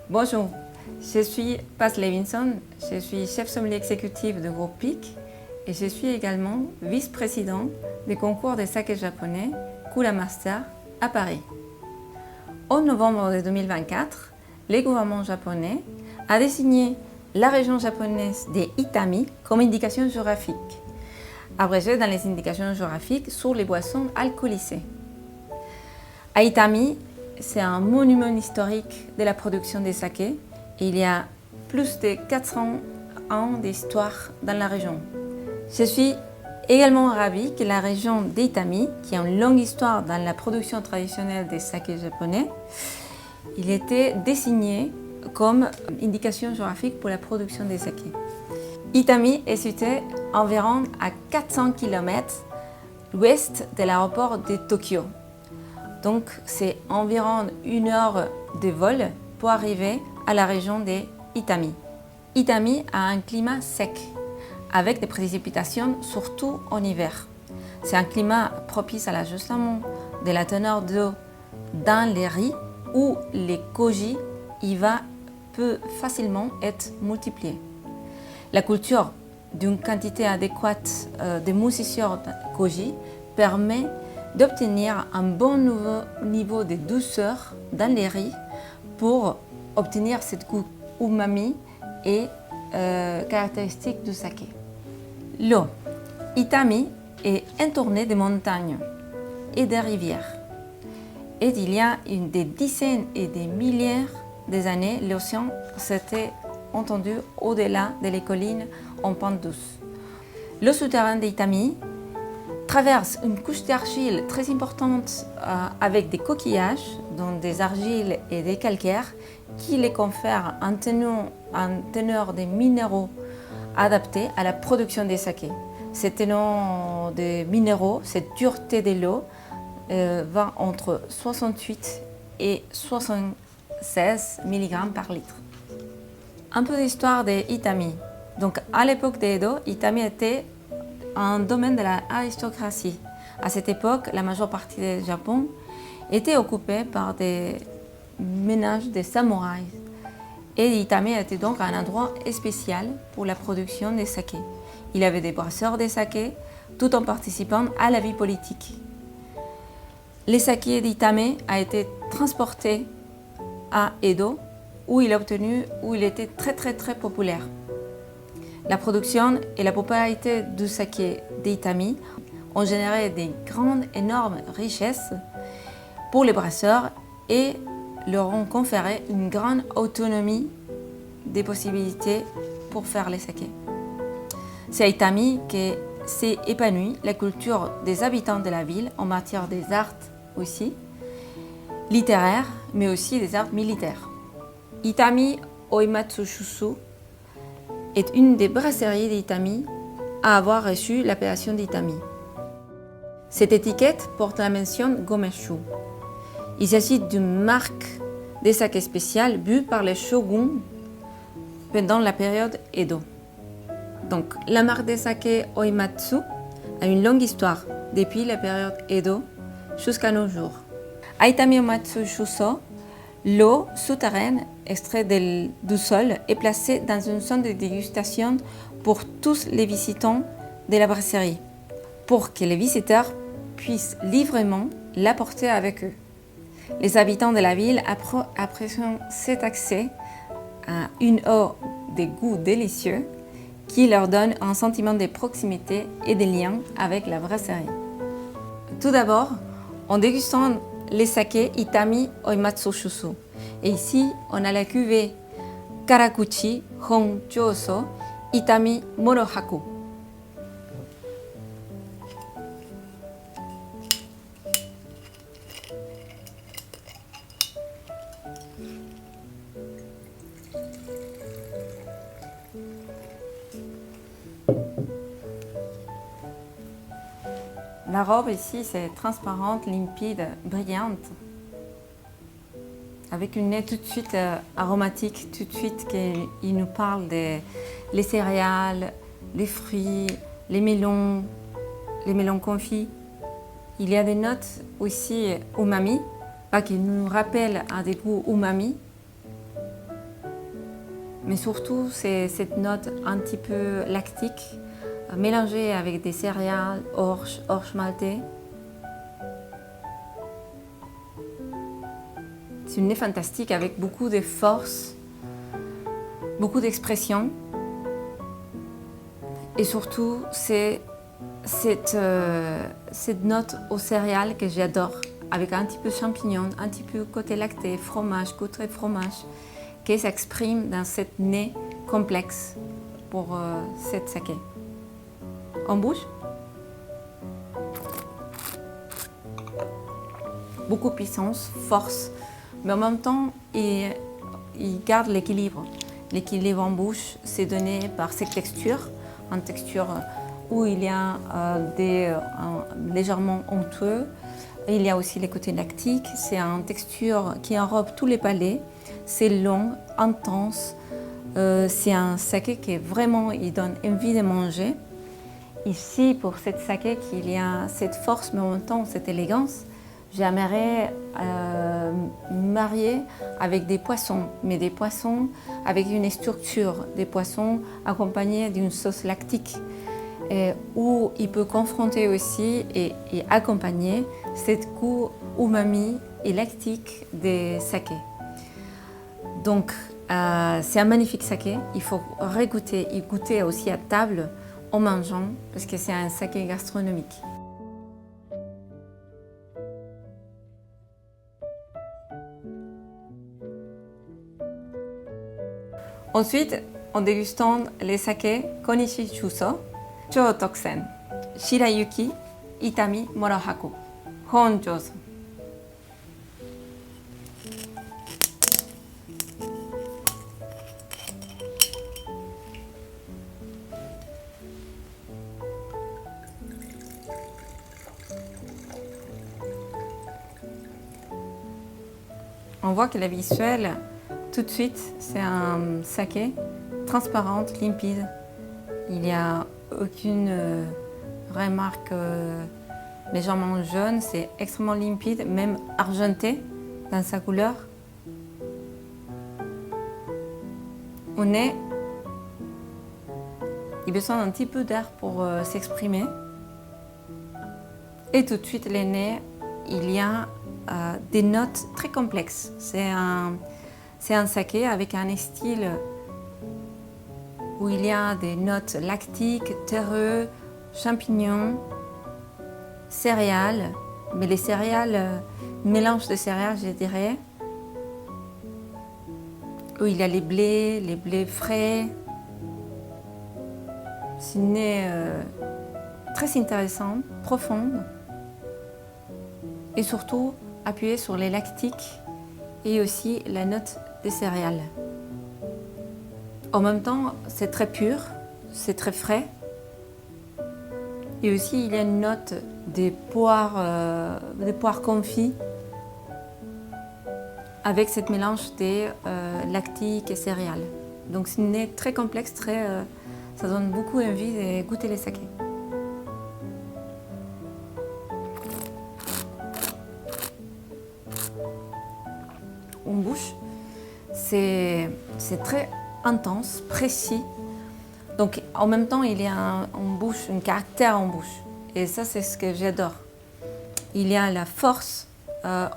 Bonjour, je suis Paz Levinson, je suis chef sommelier exécutif du groupe PIC et je suis également vice-président du concours de saké japonais Kura Master à Paris. En novembre de 2024, le gouvernement japonais a désigné la région japonaise des Itami comme indication géographique, abrégée dans les indications géographiques sur les boissons alcoolisées. À Itami, c'est un monument historique de la production des sakés et il y a plus de 400 ans d'histoire dans la région. Je suis également ravie que la région d'Itami, qui a une longue histoire dans la production traditionnelle des sakés japonais, il était désigné comme indication géographique pour la production des sakés. Itami est situé environ à 400 km l'ouest de l'aéroport de Tokyo. Donc c'est environ 1 heure de vol pour arriver à la région de Itami. Itami a un climat sec, avec des précipitations surtout en hiver. C'est un climat propice à l'ajustement de la teneur d'eau dans les riz où les koji peut facilement être multiplié. La culture d'une quantité adéquate de moisissure koji permet d'obtenir un bon niveau de douceur dans les riz pour obtenir cette goût umami et caractéristique du saké. L'eau. Itami est entourée de montagnes et de rivières. Et il y a des dizaines et des milliers d'années, l'océan s'était entendu au-delà des collines en pente douce. L'eau souterraine d'Itami traverse une couche d'argile très importante avec des coquillages, dont des argiles et des calcaires, qui les confèrent un teneur de minéraux adaptés à la production des sakés. Cette teneur de minéraux, cette dureté de l'eau, va entre 68 et 76 mg par litre. Un peu d'histoire de Itami. Donc, à l'époque d'Edo, Itami était un domaine de l'aristocratie. À cette époque, la majeure partie du Japon était occupée par des ménages de samouraïs. Et Itami était donc un endroit spécial pour la production des sakés. Il y avait des brasseurs de sakés tout en participant à la vie politique. Le saké d'Itami a été transporté à Edo où il était très populaire. La production et la popularité du saké d'Itami ont généré des énormes richesses pour les brasseurs et leur ont conféré une grande autonomie des possibilités pour faire les sakés. C'est à Itami que s'est épanouie la culture des habitants de la ville en matière des arts aussi, littéraires, mais aussi des arts militaires. Itami Oimatsu Shusu est une des brasseries d'Itami à avoir reçu l'appellation d'Itami. Cette étiquette porte la mention Gomeshu. Il s'agit d'une marque de saké spécial bu par les shoguns pendant la période Edo. Donc, la marque de saké Oimatsu a une longue histoire depuis la période Edo jusqu'à nos jours. À Itami Oimatsu Shuso, l'eau souterraine extraite du sol est placée dans une zone de dégustation pour tous les visitants de la brasserie, pour que les visiteurs puissent librement l'apporter avec eux. Les habitants de la ville apprécient cet accès à une eau de goût délicieux qui leur donne un sentiment de proximité et de lien avec la brasserie. Tout d'abord, en dégustant les sakés Itami Oimatsu Shusu. Et ici, on a la cuvée Karakuchi Honjoso Itami Morohaku. La robe ici, c'est transparente, limpide, brillante, avec une nez tout de suite aromatique, tout de suite qui nous parle des céréales, les fruits, les melons confits. Il y a des notes aussi umami, qui nous rappellent à des goûts umami, mais surtout c'est cette note un petit peu lactique, mélangée avec des céréales, orge maltais. C'est une nez fantastique avec beaucoup de force, beaucoup d'expression. Et surtout, c'est cette note aux céréales que j'adore, avec un petit peu champignon, un petit peu côté lacté, fromage, côté fromage, qui s'exprime dans cette nez complexe pour cette saké. En bouche, beaucoup de puissance, force, mais en même temps, il garde l'équilibre. L'équilibre en bouche, c'est donné par cette texture, une texture où il y a légèrement onctueux. Il y a aussi les côtés lactiques. C'est une texture qui enrobe tous les palais. C'est long, intense. C'est un saké qui vraiment, il donne envie de manger. Ici, pour cette saké, il y a cette force, mais en même temps cette élégance. J'aimerais marier avec des poissons, mais des poissons avec une structure, des poissons accompagnés d'une sauce lactique, où il peut confronter aussi et accompagner cette goût umami et lactique des sakés. Donc, c'est un magnifique saké. Il faut régoûter et goûter aussi à table en mangeant, parce que c'est un saké gastronomique. Ensuite, en dégustant les sakés Konishi Chuso, Chō Toksen, Shirayuki, Itami Morohaku, Honjoso. On voit que le visuel, tout de suite, c'est un saké transparent, limpide. Il n'y a aucune remarque légèrement jaune, c'est extrêmement limpide, même argenté dans sa couleur. Au nez, il a besoin d'un petit peu d'air pour s'exprimer. Et tout de suite, les nez, il y a des notes très complexes. C'est un saké avec un style où il y a des notes lactiques, terreux, champignons, céréales, mais les céréales, mélange de céréales, je dirais, où il y a les blés frais. C'est une nez très intéressante, profonde, et surtout appuyée sur les lactiques et aussi la note des céréales. En même temps, c'est très pur, c'est très frais. Et aussi, il y a une note des poires confits avec cette mélange des lactiques et céréales. Donc c'est une nez très complexe, ça donne beaucoup envie de goûter les sakés. En bouche, c'est très intense, précis. Donc en même temps, il y a un caractère en bouche. Et ça, c'est ce que j'adore. Il y a la force,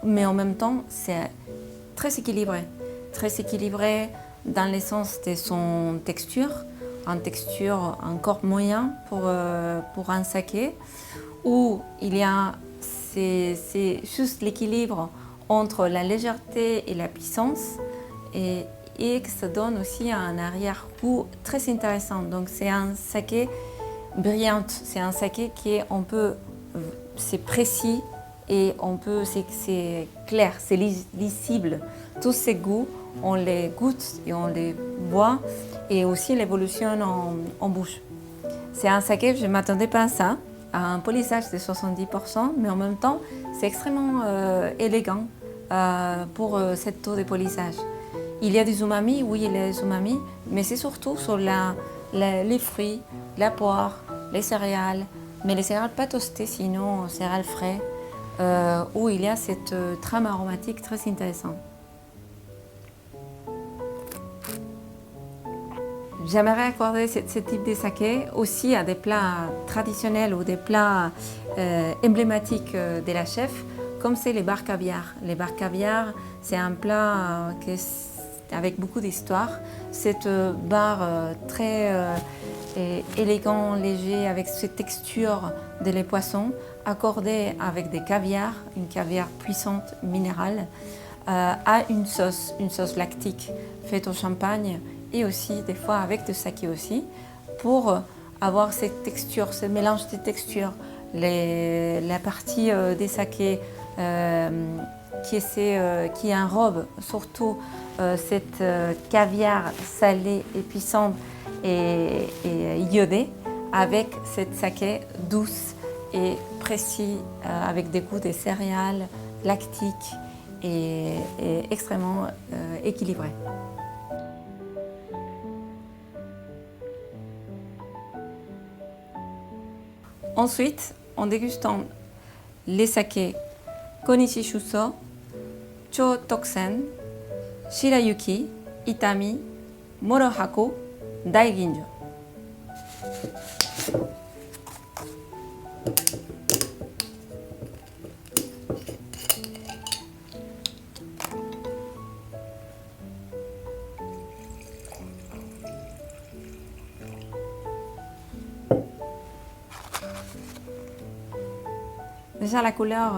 mais en même temps, c'est très équilibré. Très équilibré dans l'essence de son texture, en texture encore moyen pour un saké, où il y a, c'est juste l'équilibre entre la légèreté et la puissance, et que ça donne aussi un arrière-goût très intéressant. Donc c'est un saké brillant, c'est un saké c'est précis et c'est clair, c'est lisible. Tous ces goûts, on les goûte et on les voit, et aussi l'évolution en bouche. C'est un saké, je ne m'attendais pas à ça, à un polissage de 70%, mais en même temps, c'est extrêmement élégant pour cette taux de polissage. Il y a des umami, oui, il y a des umami, mais c'est surtout sur les fruits, la poire, les céréales, mais les céréales pas toastées, sinon céréales frais, où il y a cette trame aromatique très intéressante. J'aimerais accorder ce type de saké aussi à des plats traditionnels ou des plats emblématiques de la chef, comme c'est les bar caviar. Les bar caviar, c'est un plat avec beaucoup d'histoire. C'est un bar très élégant, léger, avec cette texture de les poissons, accordé avec des caviars, une caviar puissante, minérale, à une sauce lactique faite au champagne et aussi des fois avec du saké aussi, pour avoir cette texture, ce mélange de textures, la partie des sakés qui enrobe surtout cette caviar salée et puissante et iodée, avec cette saké douce et précis, avec des goûts de céréales, lactiques et extrêmement équilibrés. Ensuite, en dégustant les sakés Konishi Shuso, Cho Toksen, Shirayuki, Itami, Morohaku, Daiginjo. Déjà la couleur,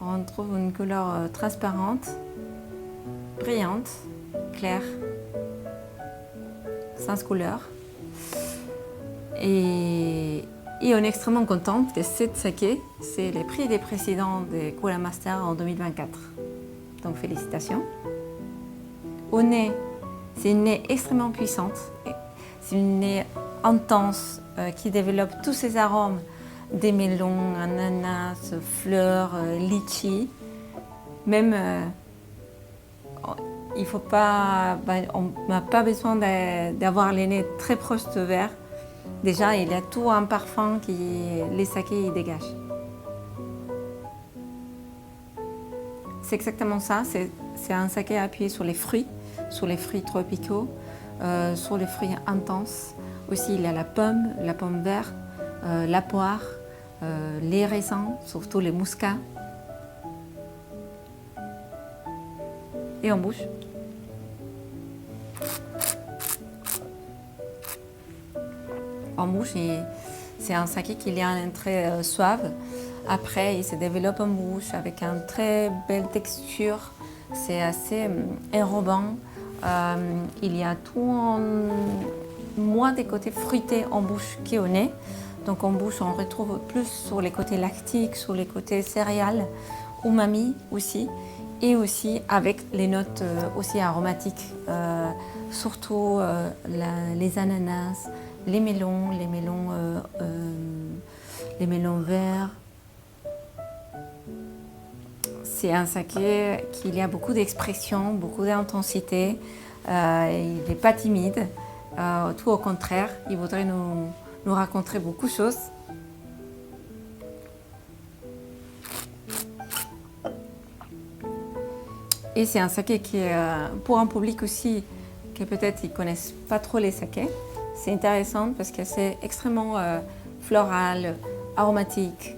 on trouve une couleur transparente, brillante, claire, sans couleur. Et on est extrêmement contente que cette saké, c'est le prix des présidents de Kura Master en 2024. Donc félicitations. Au nez, c'est une nez extrêmement puissante. C'est une nez intense qui développe tous ces arômes des melons, ananas, fleurs, litchi. Même, on n'a pas besoin d'avoir les nez très proches de verre. Déjà, il y a tout un parfum qui les sakés dégagent. C'est exactement ça. C'est un saké appuyé sur les fruits tropicaux, sur les fruits intenses. Aussi, il y a la pomme verte, la poire, les raisins, surtout les muscats. Et en bouche. En bouche, c'est un saké qui a un très suave. Après, il se développe en bouche avec une très belle texture. C'est assez enrobant. Il y a tout moins des côtés fruités en bouche qu'au nez. Donc en bouche, on retrouve plus sur les côtés lactiques, sur les côtés céréales, umami aussi, et aussi avec les notes aussi aromatiques, surtout les ananas, les melons verts. C'est un saké qui a beaucoup d'expression, beaucoup d'intensité. Il n'est pas timide, tout au contraire, il voudrait nous raconter beaucoup de choses. Et c'est un saké qui est pour un public aussi que peut-être ils connaissent pas trop les sakés. C'est intéressant parce que c'est extrêmement floral, aromatique.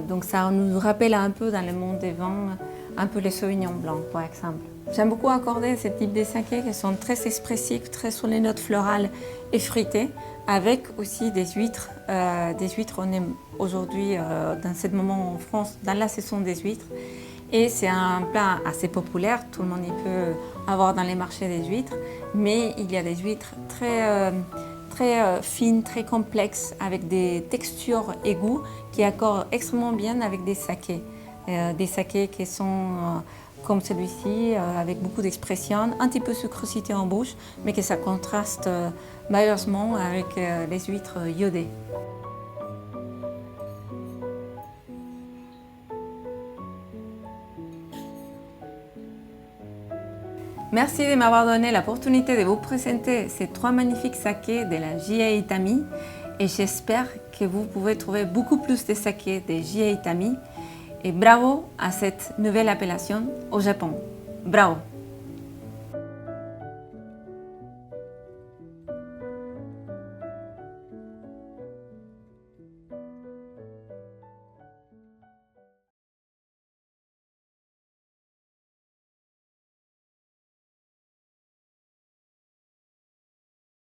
Donc ça nous rappelle un peu dans le monde des vins, un peu les sauvignons blancs par exemple. J'aime beaucoup accorder ce type de sakés qui sont très expressifs, très sur les notes florales et fruitées, avec aussi des huîtres. On est aujourd'hui, dans ce moment en France, dans la saison des huîtres. Et c'est un plat assez populaire, tout le monde y peut avoir dans les marchés des huîtres, mais il y a des huîtres très fines, très complexes, avec des textures et goûts qui accordent extrêmement bien avec des sakés. Des sakés qui sont comme celui-ci, avec beaucoup d'expression, un petit peu sucrosité en bouche, mais que ça contraste merveilleusement avec les huîtres iodées. Merci de m'avoir donné l'opportunité de vous présenter ces 3 magnifiques sakés de la JA Itami et j'espère que vous pouvez trouver beaucoup plus de sakés de JA Itami et bravo à cette nouvelle appellation au Japon. Bravo!